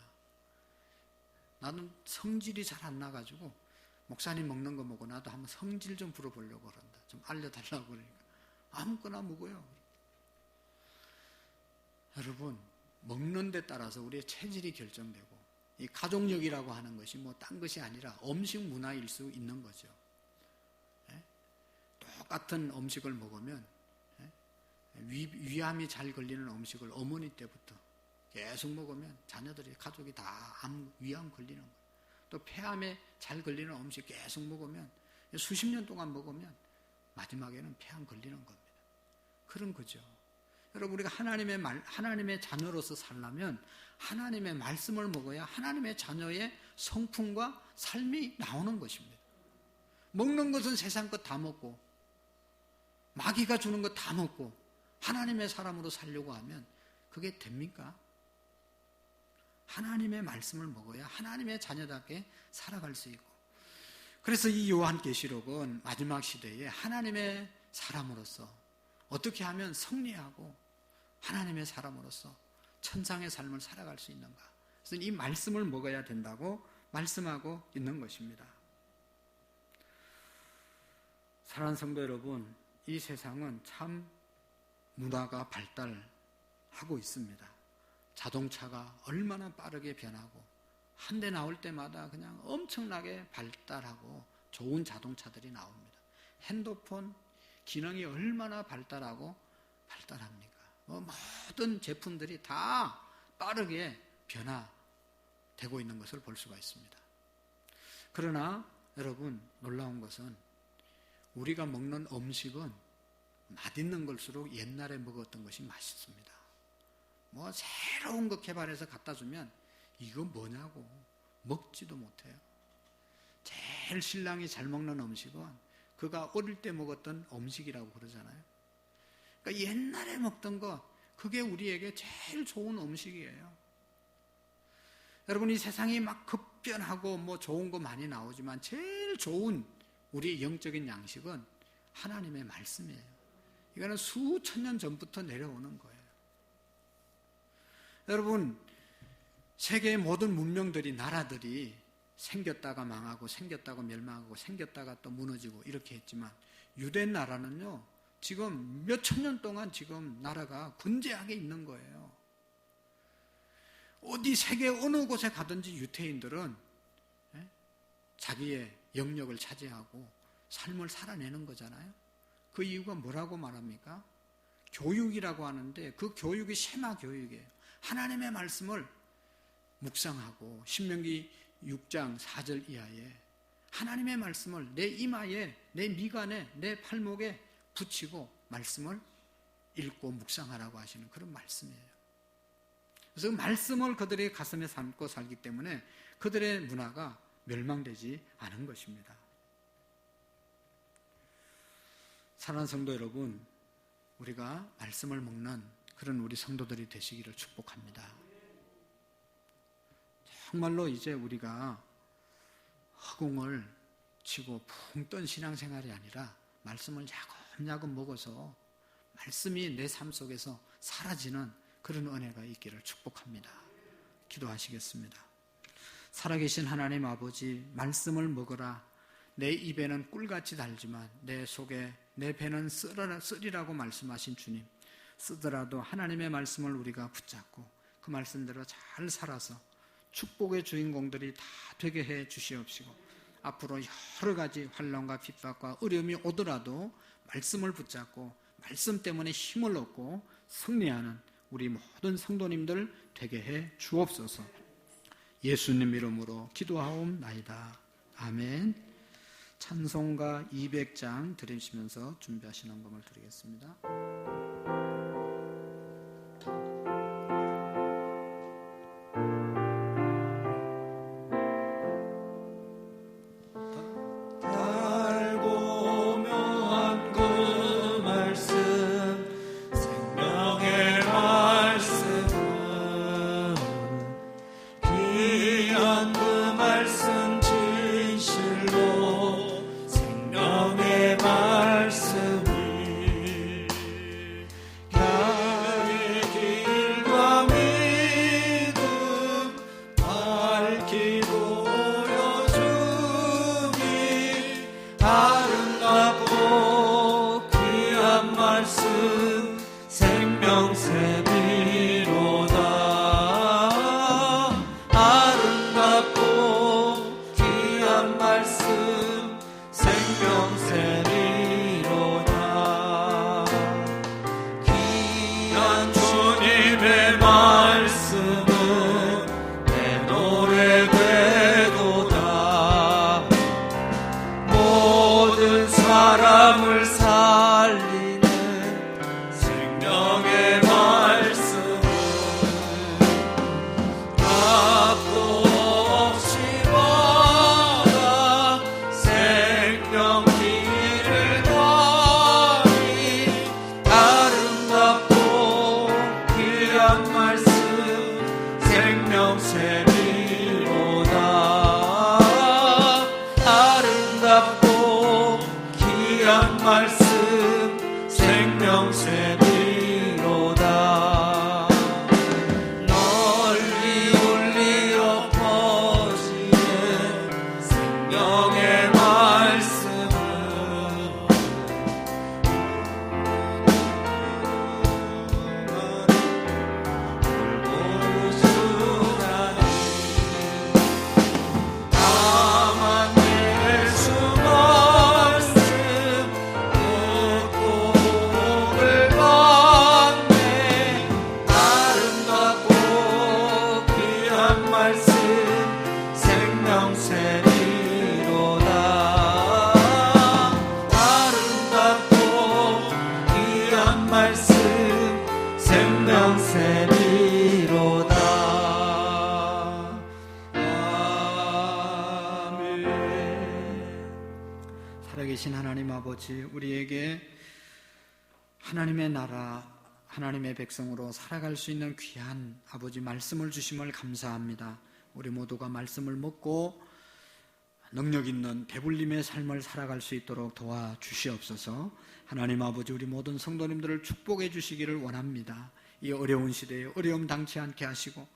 나는 성질이 잘 안 나가지고 목사님 먹는 거 보고 나도 한번 성질 좀 부려보려고 그런다. 좀 알려달라고 그러니까 아무거나 먹어요. 여러분, 먹는 데 따라서 우리의 체질이 결정되고 이 가족력이라고 하는 것이 뭐 딴 것이 아니라 음식 문화일 수 있는 거죠. 똑같은 음식을 먹으면 위암이 잘 걸리는 음식을 어머니 때부터 계속 먹으면 자녀들이 가족이 다 위암 걸리는 거예요. 또 폐암에 잘 걸리는 음식 계속 먹으면 수십 년 동안 먹으면 마지막에는 폐암 걸리는 겁니다. 그런 거죠. 여러분, 우리가 하나님의 자녀로서 살려면 하나님의 말씀을 먹어야 하나님의 자녀의 성품과 삶이 나오는 것입니다. 먹는 것은 세상 것 다 먹고 마귀가 주는 것 다 먹고 하나님의 사람으로 살려고 하면 그게 됩니까? 하나님의 말씀을 먹어야 하나님의 자녀답게 살아갈 수 있고, 그래서 이 요한계시록은 마지막 시대에 하나님의 사람으로서 어떻게 하면 승리하고 하나님의 사람으로서 천상의 삶을 살아갈 수 있는가, 그래서 이 말씀을 먹어야 된다고 말씀하고 있는 것입니다. 사랑하는 성도 여러분, 이 세상은 참 문화가 발달하고 있습니다. 자동차가 얼마나 빠르게 변하고 한 대 나올 때마다 그냥 엄청나게 발달하고 좋은 자동차들이 나옵니다. 핸드폰 기능이 얼마나 발달합니까? 모든 제품들이 다 빠르게 변화되고 있는 것을 볼 수가 있습니다. 그러나 여러분, 놀라운 것은 우리가 먹는 음식은 맛있는 걸수록 옛날에 먹었던 것이 맛있습니다. 뭐 새로운 거 개발해서 갖다 주면 이거 뭐냐고 먹지도 못해요. 제일 신랑이 잘 먹는 음식은 그가 어릴 때 먹었던 음식이라고 그러잖아요. 그러니까 옛날에 먹던 것, 그게 우리에게 제일 좋은 음식이에요. 여러분, 이 세상이 막 급변하고 뭐 좋은 거 많이 나오지만 제일 좋은 우리의 영적인 양식은 하나님의 말씀이에요. 이거는 수천 년 전부터 내려오는 거예요. 여러분, 세계의 모든 문명들이, 나라들이 생겼다가 망하고 생겼다가 멸망하고 생겼다가 또 무너지고 이렇게 했지만 유대 나라는요, 지금 몇천 년 동안 지금 나라가 군대하게 있는 거예요. 어디 세계 어느 곳에 가든지 유대인들은 자기의 영역을 차지하고 삶을 살아내는 거잖아요. 그 이유가 뭐라고 말합니까? 교육이라고 하는데 그 교육이 쉐마 교육이에요. 하나님의 말씀을 묵상하고 신명기 6장 4절 이하에 하나님의 말씀을 내 이마에, 내 미간에, 내 팔목에 붙이고 말씀을 읽고 묵상하라고 하시는 그런 말씀이에요. 그래서 그 말씀을 그들의 가슴에 담고 살기 때문에 그들의 문화가 멸망되지 않은 것입니다. 사랑하는 성도 여러분, 우리가 말씀을 먹는 그런 우리 성도들이 되시기를 축복합니다. 정말로 이제 우리가 허공을 치고 붕 뜬 신앙생활이 아니라 말씀을 야금야금 먹어서 말씀이 내 삶 속에서 사라지는 그런 은혜가 있기를 축복합니다. 기도하시겠습니다. 살아계신 하나님 아버지, 말씀을 먹어라. 내 입에는 꿀같이 달지만 내 속에, 내 배는 쓰리라고 말씀하신 주님, 쓰더라도 하나님의 말씀을 우리가 붙잡고 그 말씀대로 잘 살아서 축복의 주인공들이 다 되게 해 주시옵시고, 앞으로 여러 가지 환난과 핍박과 어려움이 오더라도 말씀을 붙잡고 말씀 때문에 힘을 얻고 승리하는 우리 모든 성도님들 되게 해 주옵소서. 예수님 이름으로 기도하옵나이다. 아멘. 찬송가 200장 드리시면서 준비하신 헌금을 드리겠습니다. 하나님 아버지, 우리에게 하나님의 나라, 하나님의 백성으로 살아갈 수 있는 귀한 아버지 말씀을 주심을 감사합니다. 우리 모두가 말씀을 먹고 능력 있는 배불림의 삶을 살아갈 수 있도록 도와주시옵소서. 하나님 아버지, 우리 모든 성도님들을 축복해 주시기를 원합니다. 이 어려운 시대에 어려움 당치 않게 하시고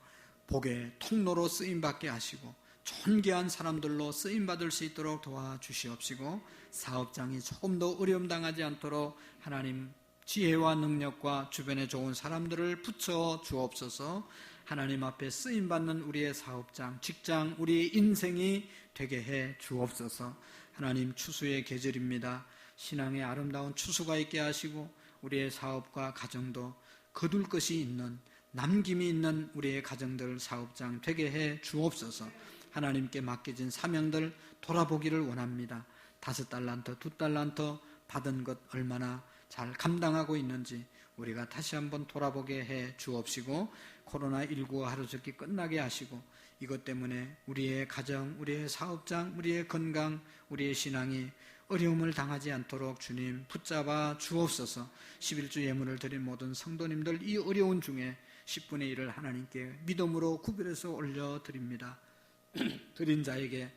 복의 통로로 쓰임받게 하시고 존귀한 사람들로 쓰임받을 수 있도록 도와주시옵시고, 사업장이 조금 더 어려움 당하지 않도록 하나님 지혜와 능력과 주변에 좋은 사람들을 붙여 주옵소서. 하나님 앞에 쓰임받는 우리의 사업장, 직장, 우리의 인생이 되게 해 주옵소서. 하나님, 추수의 계절입니다. 신앙의 아름다운 추수가 있게 하시고 우리의 사업과 가정도 거둘 것이 있는, 남김이 있는 우리의 가정들, 사업장 되게 해 주옵소서. 하나님께 맡겨진 사명들 돌아보기를 원합니다. 5달란트, 2달란트 받은 것 얼마나 잘 감당하고 있는지 우리가 다시 한번 돌아보게 해 주옵시고, 코로나19 하루속히 끝나게 하시고 이것 때문에 우리의 가정, 우리의 사업장, 우리의 건강, 우리의 신앙이 어려움을 당하지 않도록 주님 붙잡아 주옵소서. 11주 예물을 드린 모든 성도님들, 이 어려운 중에 10분의 1을 하나님께 믿음으로 구별해서 올려드립니다. 드린 자에게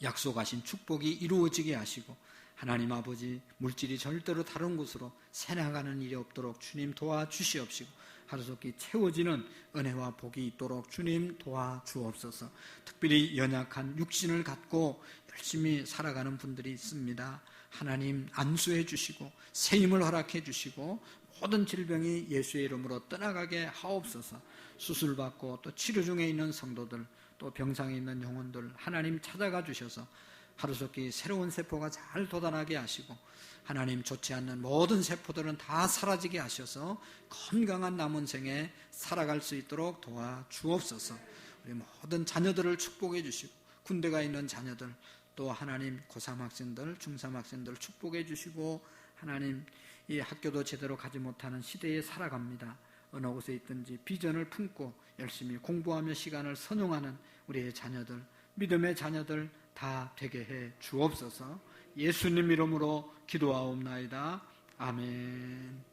약속하신 축복이 이루어지게 하시고 하나님 아버지, 물질이 절대로 다른 곳으로 새나가는 일이 없도록 주님 도와주시옵시고, 하루속히 채워지는 은혜와 복이 있도록 주님 도와주옵소서. 특별히 연약한 육신을 갖고 열심히 살아가는 분들이 있습니다. 하나님 안수해 주시고 새 힘을 허락해 주시고 모든 질병이 예수의 이름으로 떠나가게 하옵소서. 수술받고 또 치료 중에 있는 성도들, 또 병상에 있는 영혼들 하나님 찾아가 주셔서 하루속히 새로운 세포가 잘 돋아나게 하시고, 하나님 좋지 않는 모든 세포들은 다 사라지게 하셔서 건강한 남은 생에 살아갈 수 있도록 도와주옵소서. 우리 모든 자녀들을 축복해 주시고, 군대가 있는 자녀들, 또 하나님 고3 학생들, 중3 학생들 축복해 주시고, 하나님 이 학교도 제대로 가지 못하는 시대에 살아갑니다. 어느 곳에 있든지 비전을 품고 열심히 공부하며 시간을 선용하는 우리의 자녀들, 믿음의 자녀들 다 되게 해 주옵소서. 예수님 이름으로 기도하옵나이다. 아멘.